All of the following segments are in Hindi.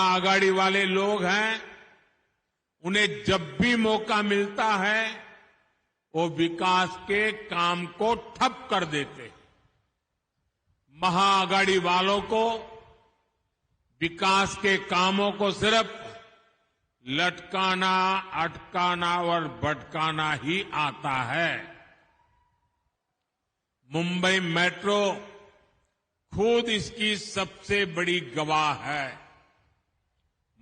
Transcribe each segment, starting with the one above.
आघाड़ी वाले लोग हैं, उन्हें जब भी मौका मिलता है वो विकास के काम को ठप कर देते हैं। महाआघाड़ी वालों को विकास के कामों को सिर्फ लटकाना, अटकाना और भटकाना ही आता है। मुंबई मेट्रो खुद इसकी सबसे बड़ी गवाह है।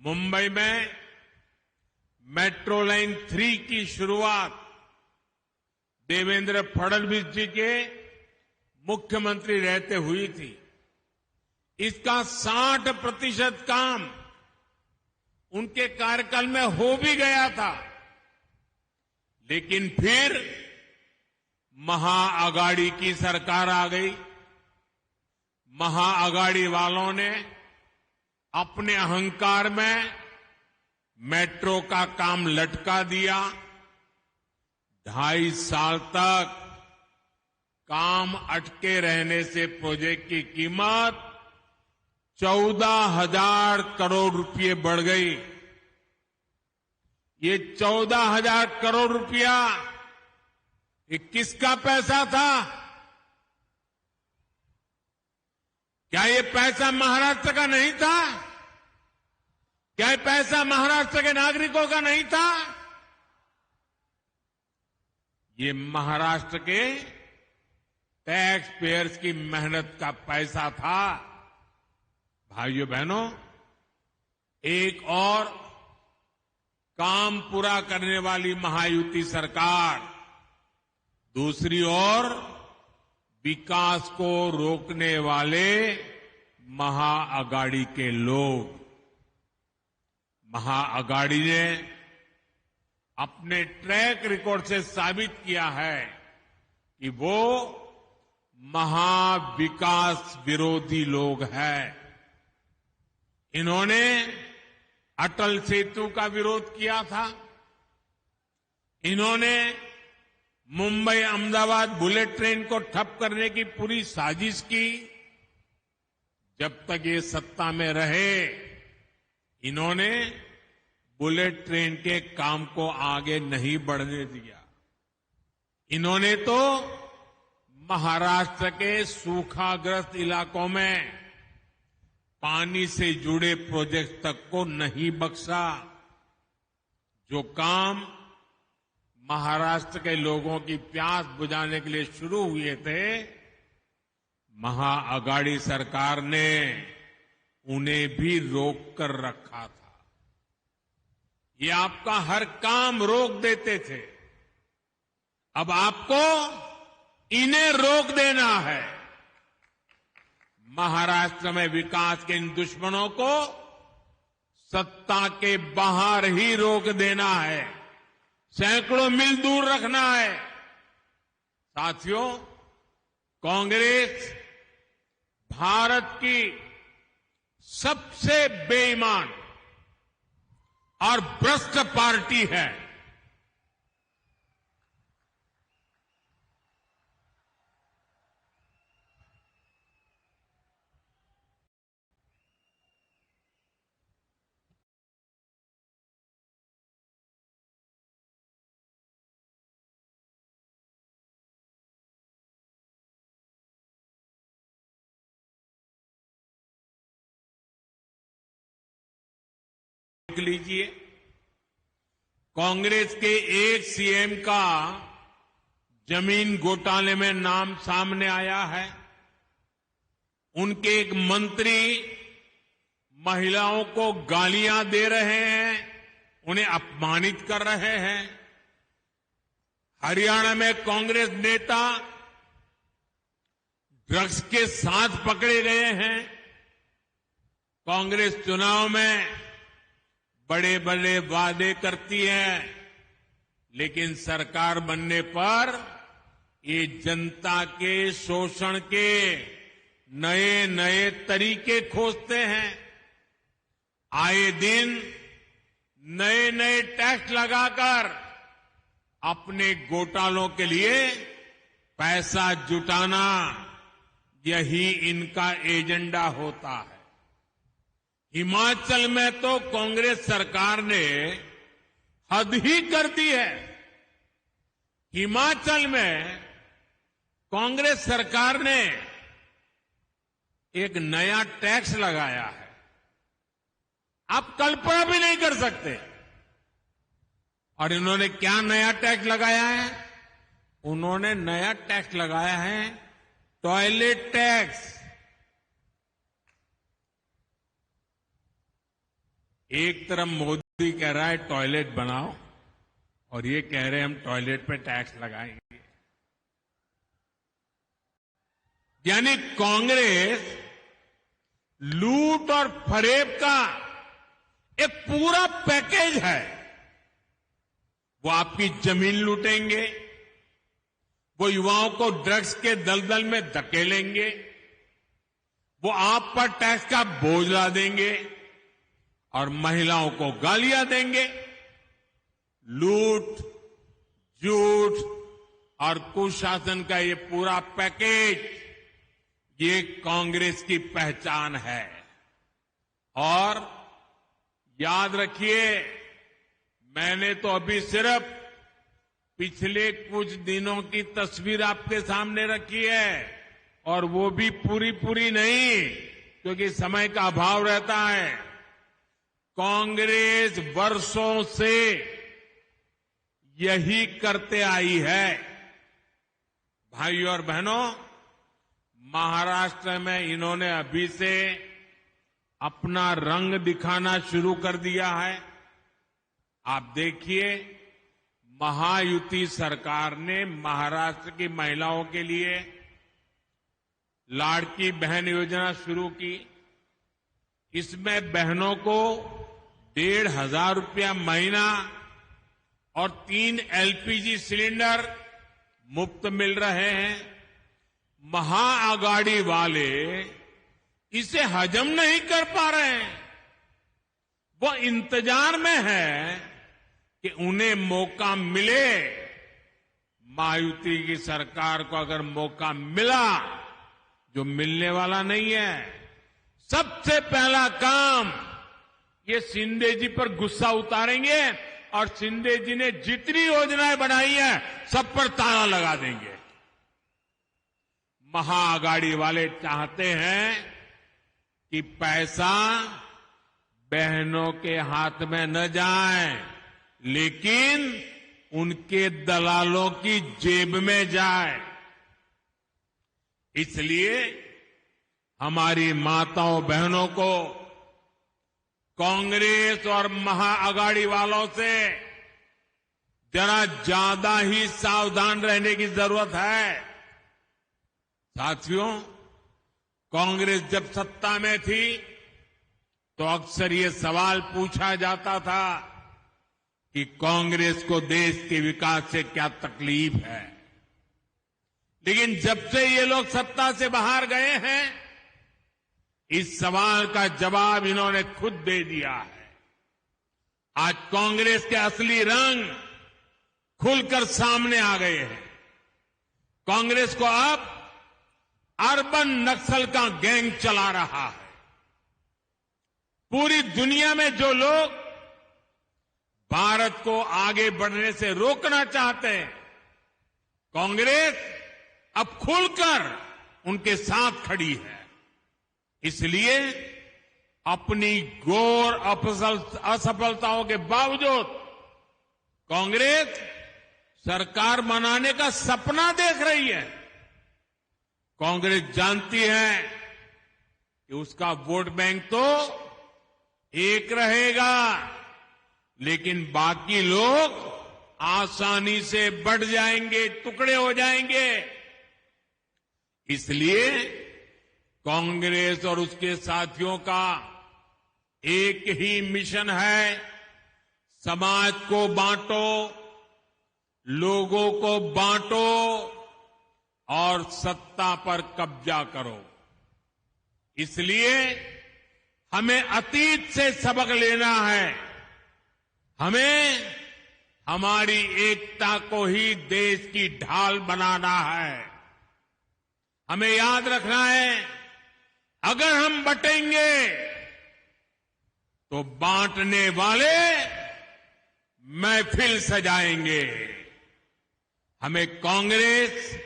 मुंबई में मेट्रो लाइन 3 की शुरुआत देवेंद्र फडणवीस जी के मुख्यमंत्री रहते हुई थी। इसका 60% काम उनके कार्यकाल में हो भी गया था, लेकिन फिर महाआघाड़ी की सरकार आ गई। महाआघाड़ी वालों ने अपने अहंकार में मेट्रो का काम लटका दिया। 2.5 साल तक काम अटके रहने से प्रोजेक्ट की कीमत 14,000 करोड़ रुपए बढ़ गई। ये 14,000 करोड़ रुपया ये किसका पैसा था? क्या ये पैसा महाराष्ट्र का नहीं था? क्या ये पैसा महाराष्ट्र के नागरिकों का नहीं था? ये महाराष्ट्र के टैक्स पेयर्स की मेहनत का पैसा था। भाइयों बहनों, एक और काम पूरा करने वाली महायुति सरकार, दूसरी ओर विकास को रोकने वाले महाआघाड़ी के लोग। महाआघाड़ी ने अपने ट्रैक रिकॉर्ड से साबित किया है कि वो महाविकास विरोधी लोग हैं। इन्होंने अटल सेतु का विरोध किया था। इन्होंने मुंबई अहमदाबाद बुलेट ट्रेन को ठप करने की पूरी साजिश की। जब तक ये सत्ता में रहे, इन्होंने बुलेट ट्रेन के काम को आगे नहीं बढ़ने दिया। इन्होंने तो महाराष्ट्र के सूखाग्रस्त इलाकों में पानी से जुड़े प्रोजेक्ट तक को नहीं बख्शा। जो काम महाराष्ट्र के लोगों की प्यास बुझाने के लिए शुरू हुए थे, महाआघाड़ी सरकार ने उन्हें भी रोक कर रखा था। ये आपका हर काम रोक देते थे। अब आपको इन्हें रोक देना है। महाराष्ट्र में विकास के इन दुश्मनों को सत्ता के बाहर ही रोक देना है, सैकड़ों मील दूर रखना है। साथियों, कांग्रेस भारत की सबसे बेईमान और भ्रष्ट पार्टी है। देख लीजिए, कांग्रेस के एक सीएम का जमीन घोटाले में नाम सामने आया है। उनके एक मंत्री महिलाओं को गालियां दे रहे हैं, उन्हें अपमानित कर रहे हैं। हरियाणा में कांग्रेस नेता ड्रग्स के साथ पकड़े गए हैं। कांग्रेस चुनाव में बड़े बड़े वादे करती है, लेकिन सरकार बनने पर ये जनता के शोषण के नए नए तरीके खोजते हैं। आए दिन नए नए टैक्स लगाकर अपने घोटालों के लिए पैसा जुटाना, यही इनका एजेंडा होता है। हिमाचल में तो कांग्रेस सरकार ने हद ही कर दी है। हिमाचल में कांग्रेस सरकार ने एक नया टैक्स लगाया है, आप कल्पना भी नहीं कर सकते। और इन्होंने क्या नया टैक्स लगाया है? उन्होंने नया टैक्स लगाया है टॉयलेट टैक्स। एक तरफ मोदी कह रहा है टॉयलेट बनाओ और ये कह रहे हैं हम टॉयलेट पे टैक्स लगाएंगे। यानी कांग्रेस लूट और फरेब का एक पूरा पैकेज है। वो आपकी जमीन लूटेंगे, वो युवाओं को ड्रग्स के दलदल में धकेलेंगे, वो आप पर टैक्स का बोझ ला देंगे और महिलाओं को गालियां देंगे। लूट, झूठ और कुशासन का ये पूरा पैकेज, ये कांग्रेस की पहचान है। और याद रखिए, मैंने तो अभी सिर्फ पिछले कुछ दिनों की तस्वीर आपके सामने रखी है, और वो भी पूरी नहीं, क्योंकि समय का अभाव रहता है। कांग्रेस वर्षों से यही करते आई है। भाइयों और बहनों, महाराष्ट्र में इन्होंने अभी से अपना रंग दिखाना शुरू कर दिया है। आप देखिए, महायुति सरकार ने महाराष्ट्र की महिलाओं के लिए लाड़की बहन योजना शुरू की। इसमें बहनों को 1,500 रुपया महीना और 3 एलपीजी सिलेंडर मुफ्त मिल रहे हैं। महाआघाड़ी वाले इसे हजम नहीं कर पा रहे हैं। वो इंतजार में है कि उन्हें मौका मिले। महायुति की सरकार को अगर मौका मिला, जो मिलने वाला नहीं है, सबसे पहला काम ये शिंदे जी पर गुस्सा उतारेंगे और शिंदे जी ने जितनी योजनाएं बनाई हैं सब पर ताला लगा देंगे। महाआघाड़ी वाले चाहते हैं कि पैसा बहनों के हाथ में न जाए, लेकिन उनके दलालों की जेब में जाए। इसलिए हमारी माताओं बहनों को कांग्रेस और महाआघाड़ी वालों से जरा ज्यादा ही सावधान रहने की जरूरत है। साथियों, कांग्रेस जब सत्ता में थी तो अक्सर ये सवाल पूछा जाता था कि कांग्रेस को देश के विकास से क्या तकलीफ है। लेकिन जब से ये लोग सत्ता से बाहर गए हैं, इस सवाल का जवाब इन्होंने खुद दे दिया है। आज कांग्रेस के असली रंग खुलकर सामने आ गए हैं। कांग्रेस को अब अर्बन नक्सल का गैंग चला रहा है। पूरी दुनिया में जो लोग भारत को आगे बढ़ने से रोकना चाहते हैं, कांग्रेस अब खुलकर उनके साथ खड़ी है। इसलिए अपनी घोर असफलताओं के बावजूद कांग्रेस सरकार बनाने का सपना देख रही है। कांग्रेस जानती है कि उसका वोट बैंक तो एक रहेगा, लेकिन बाकी लोग आसानी से बढ़ जाएंगे, टुकड़े हो जाएंगे। इसलिए कांग्रेस और उसके साथियों का एक ही मिशन है, समाज को बांटो, लोगों को बांटो और सत्ता पर कब्जा करो। इसलिए हमें अतीत से सबक लेना है। हमें हमारी एकता को ही देश की ढाल बनाना है। हमें याद रखना है, अगर हम बटेंगे तो बांटने वाले महफिल सजाएंगे। हमें कांग्रेस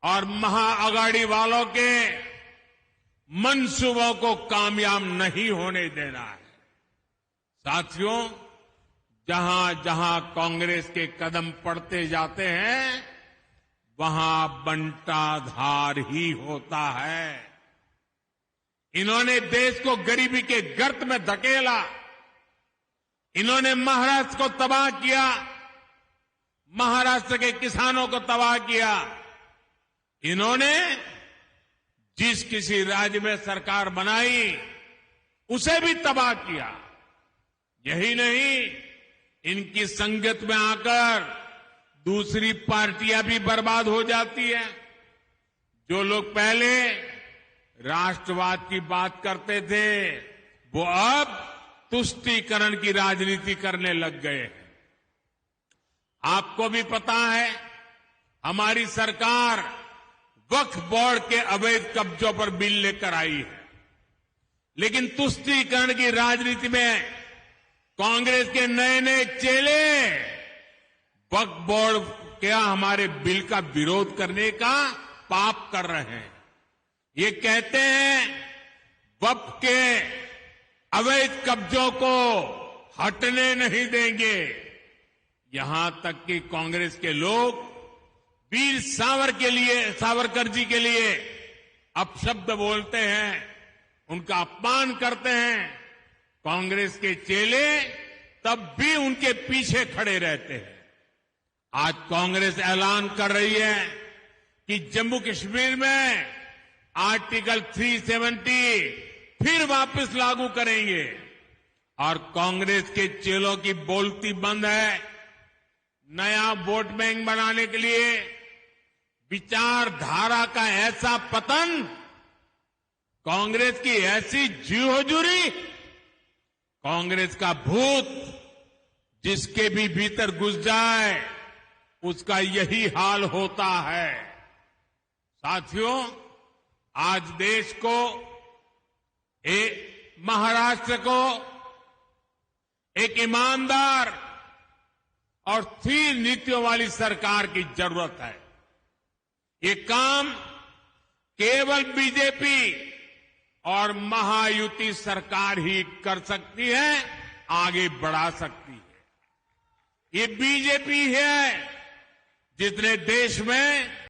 और महाअघाड़ी वालों के मंसूबों को कामयाब नहीं होने देना है। साथियों, जहां जहां कांग्रेस के कदम पड़ते जाते हैं, वहां बंटाधार ही होता है। इन्होंने देश को गरीबी के गर्त में धकेला। इन्होंने महाराष्ट्र को तबाह किया, महाराष्ट्र के किसानों को तबाह किया। इन्होंने जिस किसी राज्य में सरकार बनाई उसे भी तबाह किया। यही नहीं, इनकी संगत में आकर दूसरी पार्टियां भी बर्बाद हो जाती है। जो लोग पहले राष्ट्रवाद की बात करते थे, वो अब तुष्टीकरण की राजनीति करने लग गए हैं। आपको भी पता है, हमारी सरकार वक्फ बोर्ड के अवैध कब्जों पर बिल लेकर आई है, लेकिन तुष्टीकरण की राजनीति में कांग्रेस के नए नए चेले वक्फ बोर्ड क्या हमारे बिल का विरोध करने का पाप कर रहे हैं। ये कहते हैं वक्फ के अवैध कब्जों को हटने नहीं देंगे। यहां तक कि कांग्रेस के लोग वीर सावरकर जी के लिए अपशब्द बोलते हैं, उनका अपमान करते हैं। कांग्रेस के चेले तब भी उनके पीछे खड़े रहते हैं। आज कांग्रेस ऐलान कर रही है कि जम्मू कश्मीर में आर्टिकल 370 फिर वापस लागू करेंगे, और कांग्रेस के चेलों की बोलती बंद है। नया वोट बैंक बनाने के लिए विचारधारा का ऐसा पतन, कांग्रेस की ऐसी जी हुजूरी, कांग्रेस का भूत जिसके भी भीतर घुस जाए उसका यही हाल होता है। साथियों, आज देश को, महाराष्ट्र को एक ईमानदार और स्थिर नीतियों वाली सरकार की जरूरत है। ये काम केवल बीजेपी और महायुति सरकार ही कर सकती है, आगे बढ़ा सकती है। ये बीजेपी है जिसने देश में